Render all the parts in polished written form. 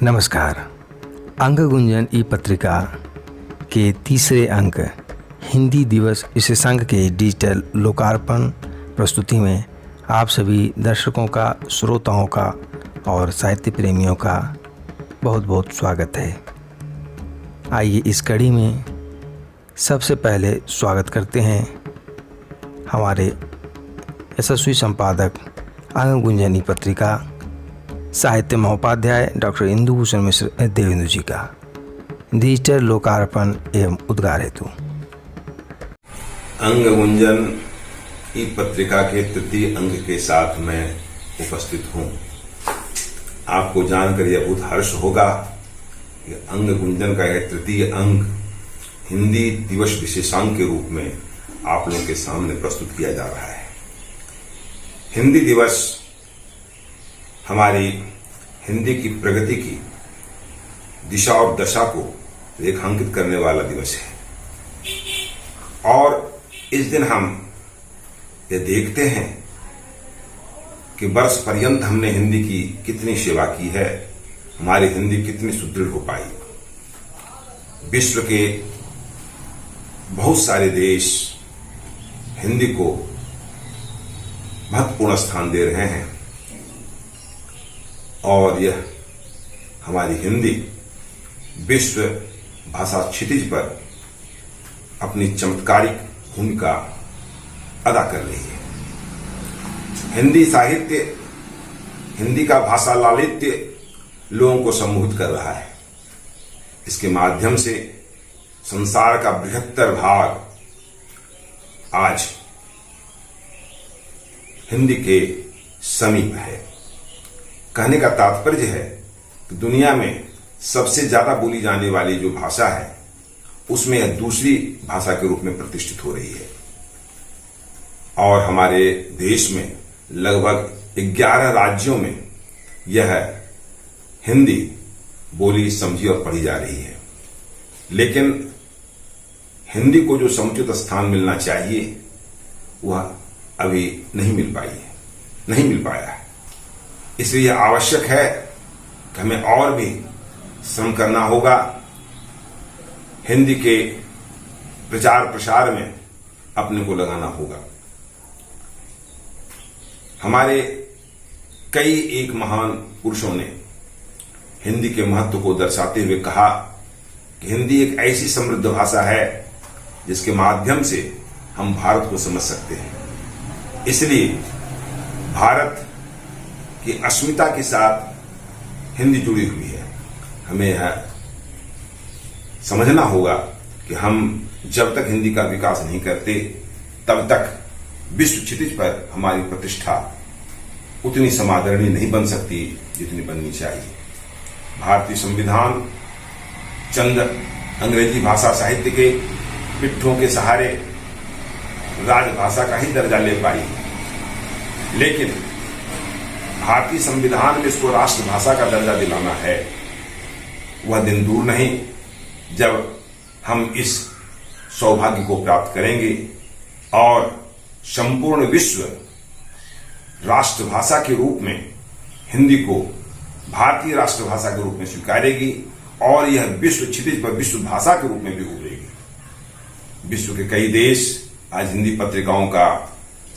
नमस्कार। अंग गुंजन ई पत्रिका के तीसरे अंक हिंदी दिवस विशेषांक के डिजिटल लोकार्पण प्रस्तुति में आप सभी दर्शकों का, श्रोताओं का और साहित्य प्रेमियों का बहुत बहुत स्वागत है। आइए इस कड़ी में सबसे पहले स्वागत करते हैं हमारे यशस्वी संपादक अंग गुंजन ई पत्रिका साहित्य महोपाध्याय डॉक्टर इंदु भूषण मिश्र देवेंद्र जी का डिजिटल लोकार्पण एवं उद्गार हेतु। अंग गुंजन ई पत्रिका के तृतीय अंक के साथ मैं उपस्थित हूं। आपको जानकर यह बहुत हर्ष होगा कि अंग गुंजन का यह तृतीय अंक हिंदी दिवस विशेषांक के रूप में आप लोगों के सामने प्रस्तुत किया जा रहा है। हिंदी दिवस हमारी हिंदी की प्रगति की दिशा और दशा को रेखांकित करने वाला दिवस है और इस दिन हम ये देखते हैं कि वर्ष पर्यंत हमने हिंदी की कितनी सेवा की है, हमारी हिंदी कितनी सुदृढ़ हो पाई। विश्व के बहुत सारे देश हिंदी को महत्वपूर्ण स्थान दे रहे हैं और यह हमारी हिंदी विश्व भाषा क्षितिज पर अपनी चमत्कारिक भूमिका अदा कर रही है। हिंदी साहित्य, हिंदी का भाषा लालित्य लोगों को सम्मोहित कर रहा है। इसके माध्यम से संसार का बृहत्तर भाग आज हिंदी के समीप है। कहने का तात्पर्य है कि दुनिया में सबसे ज्यादा बोली जाने वाली जो भाषा है उसमें यह दूसरी भाषा के रूप में प्रतिष्ठित हो रही है और हमारे देश में लगभग 11 राज्यों में यह हिंदी बोली, समझी और पढ़ी जा रही है। लेकिन हिंदी को जो समुचित स्थान मिलना चाहिए वह अभी नहीं मिल पाया है। इसलिए यह आवश्यक है कि हमें और भी श्रम करना होगा। हिंदी के प्रचार प्रसार में अपने को लगाना होगा। हमारे कई एक महान पुरुषों ने हिंदी के महत्व को दर्शाते हुए कहा कि हिंदी एक ऐसी समृद्ध भाषा है जिसके माध्यम से हम भारत को समझ सकते हैं। इसलिए भारत की अस्मिता के साथ हिंदी जुड़ी हुई है। हमें यह समझना होगा कि हम जब तक हिंदी का विकास नहीं करते तब तक विश्व क्षितिज पर हमारी प्रतिष्ठा उतनी समादरणीय नहीं बन सकती जितनी बननी चाहिए। भारतीय संविधान चंद अंग्रेजी भाषा साहित्य के पिट्ठों के सहारे राजभाषा का ही दर्जा ले पाई, लेकिन भारतीय संविधान में इसको राष्ट्रभाषा का दर्जा दिलाना है। वह दिन दूर नहीं जब हम इस सौभाग्य को प्राप्त करेंगे और संपूर्ण विश्व राष्ट्रभाषा के रूप में हिंदी को भारतीय राष्ट्रभाषा के रूप में स्वीकारेगी और यह विश्व क्षितिज पर विश्व भाषा के रूप में भी उभरेगी। विश्व के कई देश आज हिंदी पत्रिकाओं का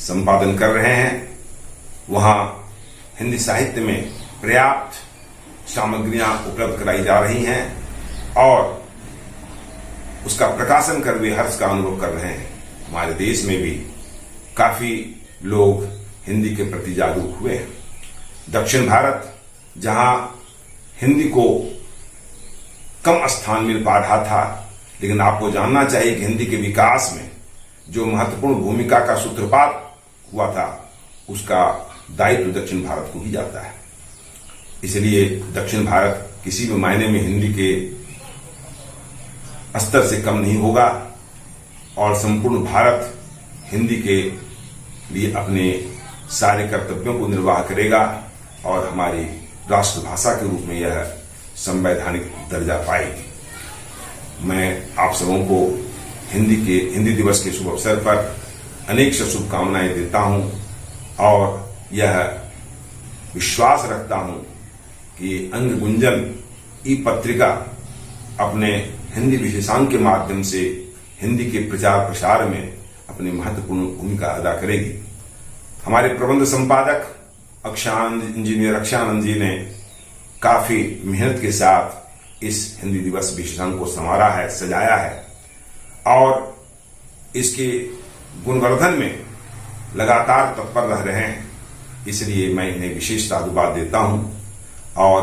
संपादन कर रहे हैं। वहां हिंदी साहित्य में पर्याप्त सामग्रियां उपलब्ध कराई जा रही हैं और उसका प्रकाशन कर वे हर्ष का अनुभव कर रहे हैं। हमारे देश में भी काफी लोग हिंदी के प्रति जागरूक हुए हैं। दक्षिण भारत जहां हिंदी को कम स्थान मिल पा रहा था, लेकिन आपको जानना चाहिए कि हिंदी के विकास में जो महत्वपूर्ण भूमिका का सूत्रपात हुआ था उसका दायित्व दक्षिण भारत को ही जाता है। इसलिए दक्षिण भारत किसी भी मायने में हिंदी के स्तर से कम नहीं होगा और संपूर्ण भारत हिंदी के लिए अपने सारे कर्तव्यों को निर्वाह करेगा और हमारी राष्ट्रभाषा के रूप में यह संवैधानिक दर्जा पाएगी। मैं आप सबों को हिंदी दिवस के शुभ अवसर पर अनेक शुभकामनाएं देता हूं और यह विश्वास रखता हूं कि अंग गुंजन ई पत्रिका अपने हिंदी विशेषांक के माध्यम से हिंदी के प्रचार प्रसार में अपनी महत्वपूर्ण भूमिका अदा करेगी। हमारे प्रबंध संपादक इंजीनियर अक्षानंद जी ने काफी मेहनत के साथ इस हिंदी दिवस विशेषांक को संवारा है, सजाया है और इसके गुणवर्धन में लगातार तत्पर रह रहे हैं। इसलिए मैं इन्हें विशेष साधुवाद देता हूं और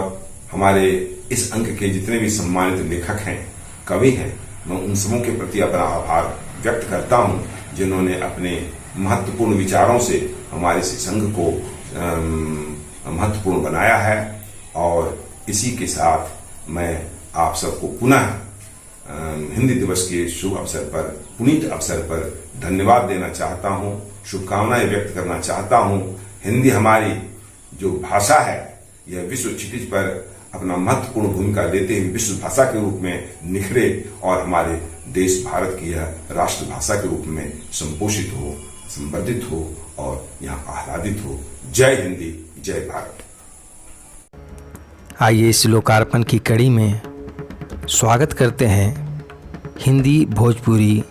हमारे इस अंक के जितने भी सम्मानित लेखक हैं, कवि हैं, मैं उन सबों के प्रति अपना आभार व्यक्त करता हूं जिन्होंने अपने महत्वपूर्ण विचारों से हमारे इस संघ को महत्वपूर्ण बनाया है। और इसी के साथ मैं आप सबको पुनः हिंदी दिवस के शुभ अवसर पर, पुनीत अवसर पर धन्यवाद देना चाहता हूं, शुभकामनाएं व्यक्त करना चाहता हूं। हिंदी हमारी जो भाषा है यह विश्व क्षितिज पर अपना महत्वपूर्ण भूमिका लेते हुए विश्व भाषा के रूप में निखरे और हमारे देश भारत की यह राष्ट्रभाषा के रूप में संपोषित हो, संवर्धित हो और यहाँ आह्लादित हो। जय हिंदी, जय भारत। आइए इस लोकार्पण की कड़ी में स्वागत करते हैं हिंदी भोजपुरी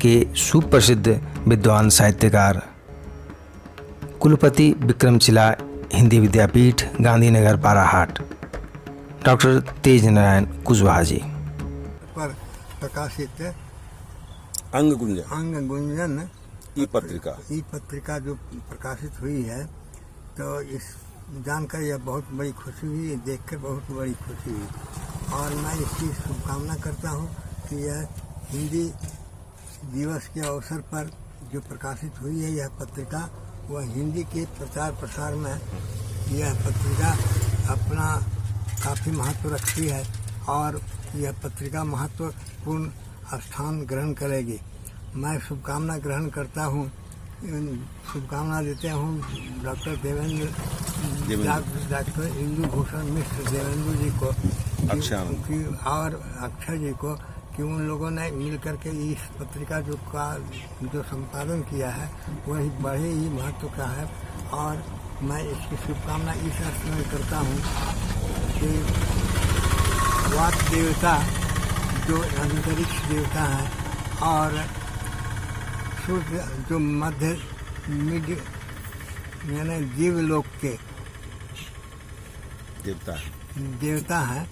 के सुप्रसिद्ध विद्वान साहित्यकार कुलपति विक्रमशिला हिंदी विद्यापीठ गांधीनगर पाराहाट डॉक्टर तेज नारायण कुशवाहा जी पर प्रकाशित अंग गुंजन ई पत्रिका जो प्रकाशित हुई है, तो इस जानकर यह बहुत बड़ी खुशी हुई, देखकर बहुत बड़ी खुशी हुई और मैं इसकी शुभकामना करता हूँ कि यह हिंदी दिवस के अवसर पर जो प्रकाशित हुई है यह पत्रिका, वह हिंदी के प्रचार प्रसार में यह पत्रिका अपना काफ़ी महत्व रखती है और यह पत्रिका महत्वपूर्ण स्थान ग्रहण करेगी। मैं शुभकामना ग्रहण करता हूँ, शुभकामना देते हूँ डॉक्टर इंदु भूषण मिश्र देवेंद्र जी को और अक्षय जी को कि उन लोगों ने मिल करके इस पत्रिका जो संपादन किया है वही बड़े ही महत्व का है। और मैं इसकी शुभकामना इस अर्थ में करता हूँ कि वात देवता जो अंतरिक्ष देवता है और सूर्य जो मध्य यानी जीवलोक के देवता है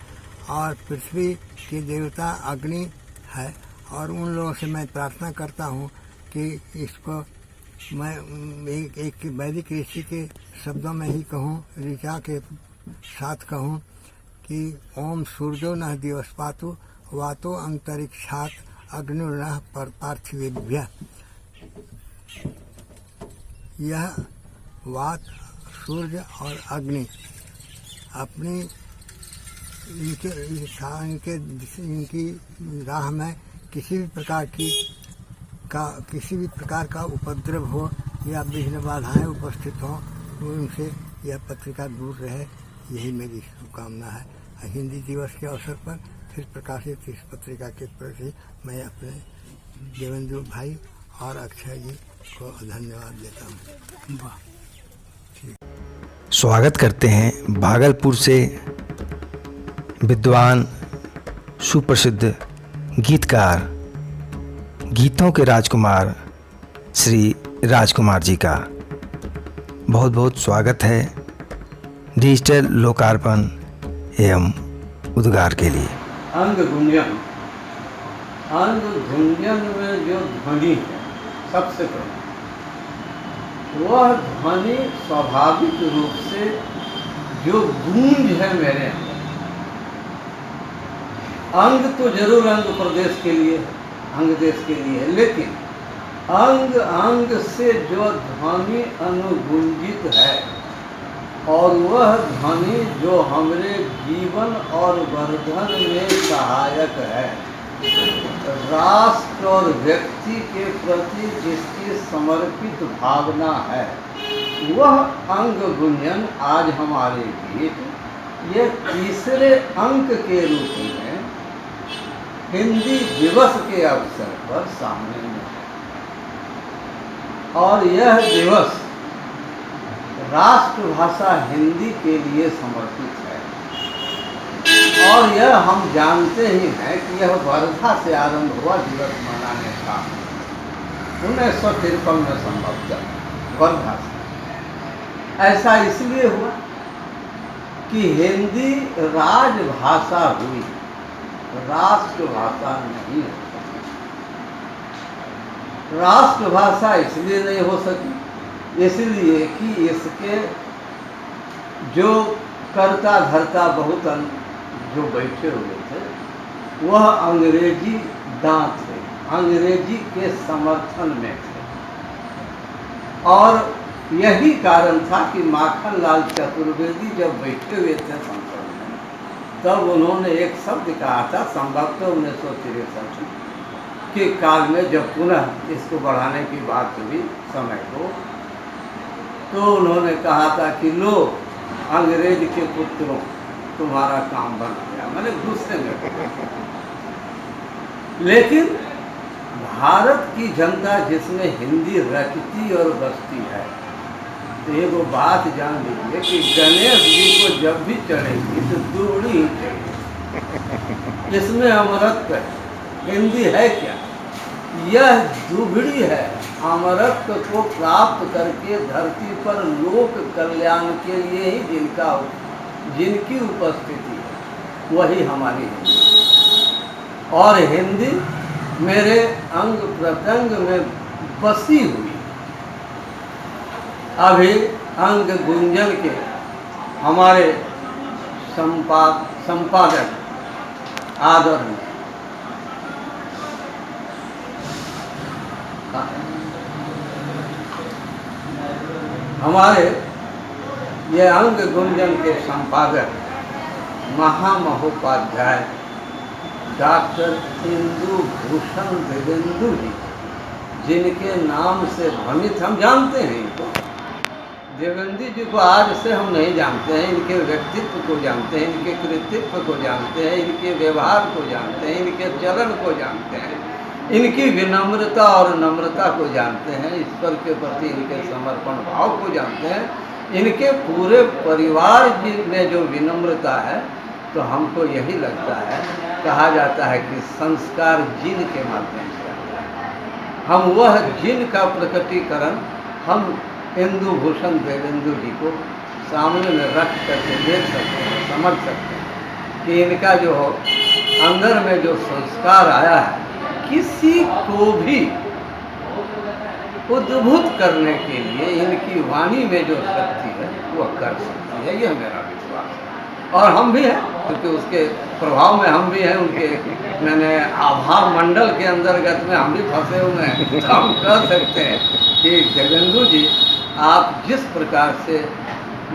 और पृथ्वी के देवता अग्नि है। और उन लोगों से मैं प्रार्थना करता हूँ कि इसको मैं एक वैदिक ऋषि के शब्दों में ही कहूँ, ऋचा के साथ कहूँ कि ओम सूर्यो न दिवस पातु वातो अंतरिक्षात अग्निर्नः पर पार्थिवेभ्यः। यह वात, सूर्य और अग्नि अपनी इनकी राह में किसी भी प्रकार का उपद्रव हो या विघ्न बाधाएं उपस्थित हों, उनसे यह पत्रिका दूर रहे, यही मेरी शुभकामना है। हिंदी दिवस के अवसर पर फिर प्रकाशित इस पत्रिका के प्रति मैं अपने देवेंद्र भाई और अक्षय जी को धन्यवाद देता हूँ। स्वागत करते हैं भागलपुर से विद्वान सुप्रसिद्ध गीतकार, गीतों के राजकुमार श्री राजकुमार जी का बहुत बहुत स्वागत है डिजिटल लोकार्पण एवं उद्गार के लिए। अंग गुंजन में जो ध्वनि है सबसे पहले वह ध्वनि स्वाभाविक रूप से जो गूंज है मेरे अंग तो जरूर अंग प्रदेश के लिए, अंग देश के लिए है, लेकिन अंग अंग से जो ध्वनि अनुगुंजित है और वह ध्वनि जो हमारे जीवन और वर्धन में सहायक है, राष्ट्र और व्यक्ति के प्रति जिसकी समर्पित भावना है, वह अंग गुंजन आज हमारे बीच ये तीसरे अंक के रूप में हिंदी दिवस के अवसर पर सामने में है। और यह दिवस राष्ट्रभाषा हिंदी के लिए समर्पित है और यह हम जानते ही हैं कि यह वर्धा से आरंभ हुआ दिवस मनाने का 1953 में संभवतः वर्धा से। ऐसा इसलिए हुआ कि हिंदी राजभाषा हुई, राष्ट्रभाषा नहीं हो सकी। राष्ट्रभाषा इसलिए नहीं हो सकी, इसलिए कि इसके जो कर्ता धर्ता बहुत जो बैठे हुए थे वह अंग्रेजी दांत थे, अंग्रेजी के समर्थन में थे। और यही कारण था कि माखनलाल चतुर्वेदी जब बैठे हुए थे संसद में, तब उन्होंने एक शब्द कहा था, संभवतः 1963 के काल में जब पुनः इसको बढ़ाने की बात हुई समय को, तो उन्होंने कहा था कि लो अंग्रेज के पुत्रों तुम्हारा काम बन गया, मैंने गुस्से में। लेकिन भारत की जनता जिसमें हिंदी रखती और बसती है, तो ये वो बात जान लीजिए कि गणेश जी को जब भी चढ़ेगी तो दुगनी ही चढ़ेगी। इसमें अमरत्व है, हिंदी है क्या? यह दुगड़ी है। अमरत्व को प्राप्त करके धरती पर लोक कल्याण के लिए ही जिनकी उपस्थिति है वही हमारी हिंदी। और हिंदी मेरे अंग प्रत्यंग में बसी हुई। अभी अंग गुंजन के हमारे संपादक आदरणीय हमारे ये अंग गुंजन के संपादक महामहोपाध्याय डॉक्टर इंदु भूषण देवेंदु जी, जिनके नाम से भ्रमित हम जानते हैं इनको, देवेंद्र जी को आज से हम नहीं जानते हैं, इनके व्यक्तित्व को जानते हैं, इनके कृतित्व को जानते हैं, इनके व्यवहार को जानते हैं, इनके चलन को जानते हैं, इनकी विनम्रता और नम्रता को जानते हैं, ईश्वर के प्रति इनके समर्पण भाव को जानते हैं, इनके पूरे परिवार में जो विनम्रता है। तो हमको यही लगता है, कहा जाता है कि संस्कार जिन के माध्यम से आता है। हम वह जिन का प्रकटीकरण हम इंदु भूषण देवेंदु जी को सामने में रख करके देख सकते हैं, समझ सकते हैं कि इनका जो अंदर में जो संस्कार आया है, किसी को भी उद्भुत करने के लिए इनकी वाणी में जो शक्ति है वह कर सकती है, यह मेरा विश्वास है। और हम भी हैं, क्योंकि उसके प्रभाव में हम भी हैं, उनके मैंने आभार मंडल के अंतर्गत में हम भी फंसे हुए हैं। तो हम कह सकते हैं कि देवेंदु जी, आप जिस प्रकार से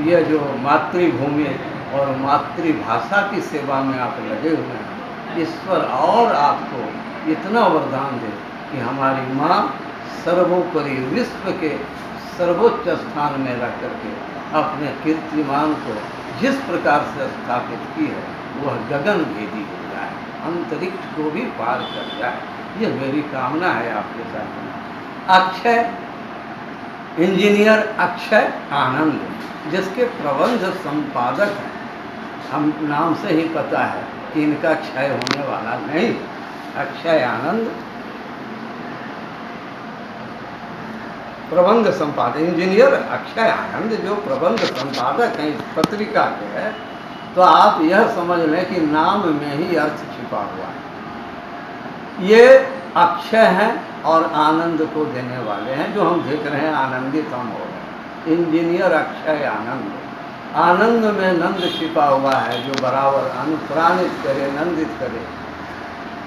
यह जो मातृभूमि और मातृभाषा की सेवा में आप लगे हुए हैं, ईश्वर और आपको इतना वरदान दे कि हमारी माँ सर्वोपरि विश्व के सर्वोच्च स्थान में रख करके अपने कीर्तिमान को जिस प्रकार से स्थापित की है वह गगन भेदी हो जाए, अंतरिक्ष को भी पार कर जाए, यह मेरी कामना है आपके साथ। अक्षय इंजीनियर अक्षय आनंद, जिसके प्रबंध संपादक हैं, हम नाम से ही पता है कि इनका क्षय होने वाला नहीं। अक्षय आनंद प्रबंध संपादक, इंजीनियर अक्षय आनंद जो प्रबंध संपादक हैं इस पत्रिका के है, तो आप यह समझ लें कि नाम में ही अर्थ छिपा हुआ है। ये अक्षय हैं और आनंद को देने वाले हैं, जो हम देख रहे हैं आनंदित हम हो रहे हैं। इंजीनियर अक्षय आनंद, आनंद में नंद छिपा हुआ है, जो बराबर अनुप्राणित करे, नंदित करे।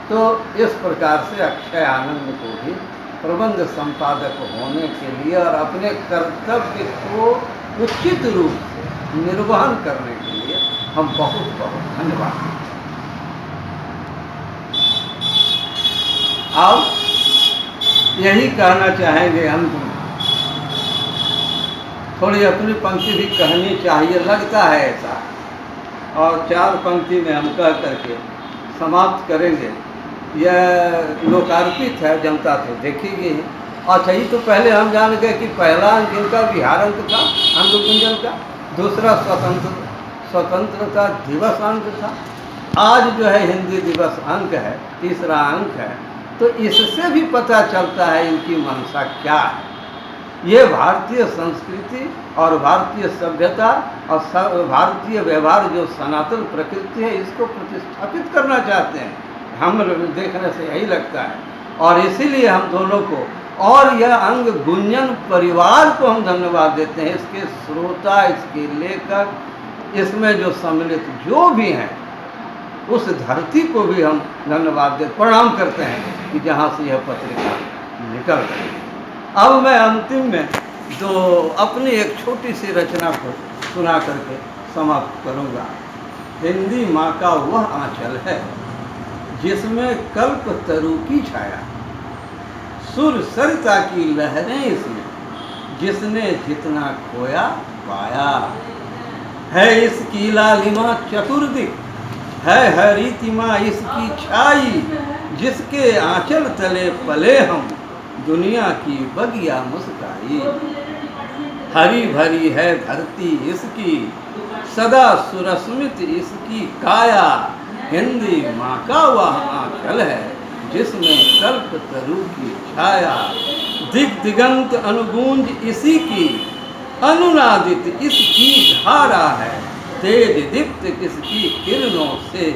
तो इस प्रकार से अक्षय आनंद को भी प्रबंध संपादक होने के लिए और अपने कर्तव्य को उचित रूप से निर्वहन करने के लिए हम बहुत बहुत धन्यवाद देते हैं। अब यही कहना चाहेंगे, अंत में थोड़ी अपनी पंक्ति भी कहनी चाहिए, लगता है ऐसा, और 4 पंक्ति में हम कह करके समाप्त करेंगे। यह लोकार्पित है, जनता तो देखेगी। अच्छा, ये तो पहले हम जान गए कि पहला अंक इनका बिहार अंक था, अंग गुंजन का, दूसरा स्वतंत्रता दिवस अंक था, आज जो है हिंदी दिवस अंक है, तीसरा अंक है, तो इससे भी पता चलता है इनकी मंशा क्या है। ये भारतीय संस्कृति और भारतीय सभ्यता और भारतीय व्यवहार जो सनातन प्रकृति है, इसको प्रतिस्थापित करना चाहते हैं। हम देखने से यही लगता है, और इसीलिए हम दोनों को और यह अंग गुंजन परिवार को हम धन्यवाद देते हैं। इसके श्रोता, इसके लेखक, इसमें जो सम्मिलित जो भी हैं, उस धरती को भी हम धन्यवाद देते, प्रणाम करते हैं कि जहाँ से यह पत्रिका निकल गई। अब मैं अंतिम में जो अपनी एक छोटी सी रचना को सुना करके समाप्त करूँगा। हिंदी माँ का वह आंचल है जिसमें कल्प तरु की छाया, सुर सरिता की लहरें इसमें, जिसने जितना खोया पाया। है इसकी लालिमा चतुर्दिक, है हरितिमा इसकी छाई, जिसके आंचल तले पले हम, दुनिया की बगिया मुस्काई। हरी भरी है धरती इसकी, सदा सुरस्मित इसकी काया। हिंदी माँ का वह आंचल है जिसमें कल्प तरु की छाया। दिग दिगंत अनुगूंज इसी की, अनुनादित इसकी धारा है। तेज दीप्त इसकी किरणों से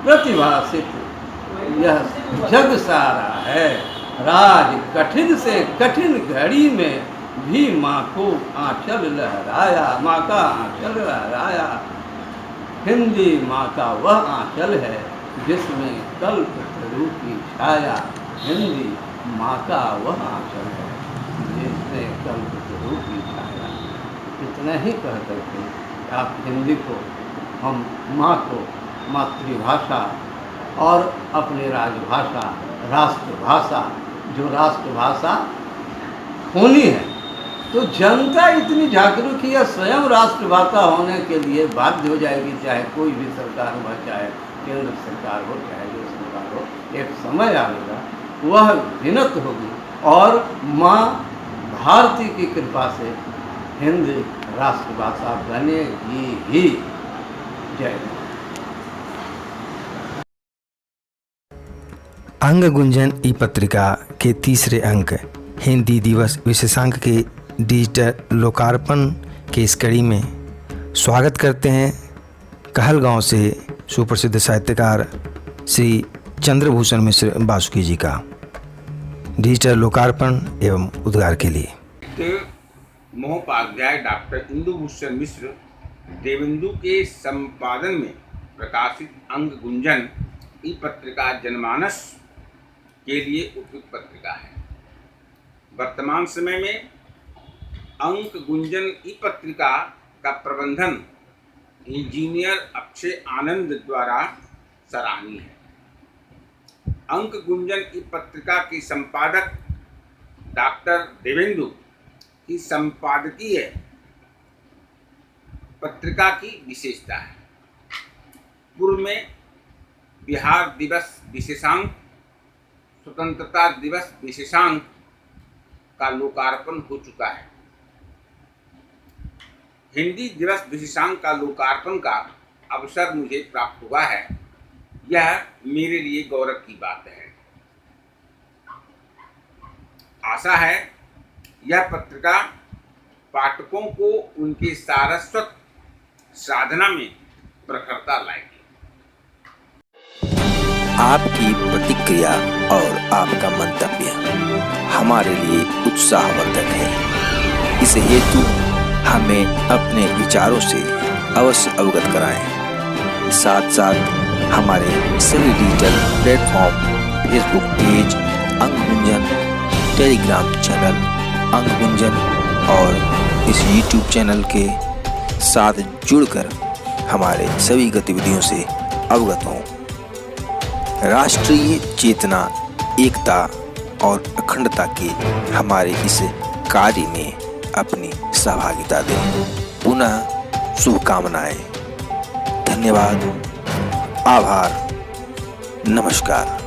प्रतिभासित यह जग सारा है। राज कठिन से कठिन घड़ी में भी माँ को आंचल लहराया, माँ का आंचल लहराया। हिंदी माँ का वह आंचल है जिसमें कल्प तरु की छाया। हिंदी माँ का वह आंचल है जिसमें कल्प तरु की छाया। इतना ही कह करके आप हिंदी को, हम माँ को मातृभाषा और अपनी राजभाषा, राष्ट्रभाषा, जो राष्ट्रभाषा होनी है, तो जनता इतनी जागरूक है, स्वयं राष्ट्रभाषा होने के लिए बाध्य हो जाएगी, चाहे कोई भी सरकार हो, चाहे केंद्र सरकार हो, चाहे जो सरकार हो। एक समय आएगा वह विनत होगी, और माँ भारती की कृपा से हिंदी राष्ट्रभाषा बनेगी ही। जय हिंद। अंग गुंजन ई पत्रिका के तीसरे अंक हिंदी दिवस विशेषांक के डिजिटल लोकार्पण के इस कड़ी में स्वागत करते हैं कहलगांव से सुप्रसिद्ध साहित्यकार श्री चंद्रभूषण मिश्र बासुकी जी का डिजिटल लोकार्पण एवं उद्गार के लिए। महोपाध्याय डॉक्टर इंदुभूषण मिश्र देवेंदु के संपादन में प्रकाशित अंग गुंजन ई पत्रिका जनमानस के लिए उपयुक्त पत्रिका है। वर्तमान समय में अंक गुंजन ई पत्रिका का प्रबंधन इंजीनियर अक्षय आनंद द्वारा सराहनीय है। अंक गुंजन ई पत्रिका की संपादक डॉक्टर देवेंदु की संपादकीय पत्रिका की विशेषता है। पूर्व में बिहार दिवस विशेषांक, स्वतंत्रता दिवस विशेषांक का लोकार्पण हो चुका है। हिंदी दिवस विशेषांक का लोकार्पण का अवसर मुझे प्राप्त हुआ है, यह मेरे लिए गौरव की बात है। आशा है यह पत्रिका पाठकों को उनके सारस्वत साधना में प्रखरता लाएगी। आपकी प्रतिक्रिया और आपका मंतव्य हमारे लिए उत्साहवर्धक है। इस हेतु हमें अपने विचारों से अवश्य अवगत कराएं। साथ साथ हमारे सभी डिजिटल प्लेटफॉर्म, फेसबुक पेज अंग गुंजन, टेलीग्राम चैनल अंग गुंजन और इस यूट्यूब चैनल के साथ जुड़कर हमारे सभी गतिविधियों से अवगत हों। राष्ट्रीय चेतना, एकता और अखंडता के हमारे इस कार्य में अपनी सहभागिता दें। पुनः शुभकामनाएं। धन्यवाद, आभार, नमस्कार।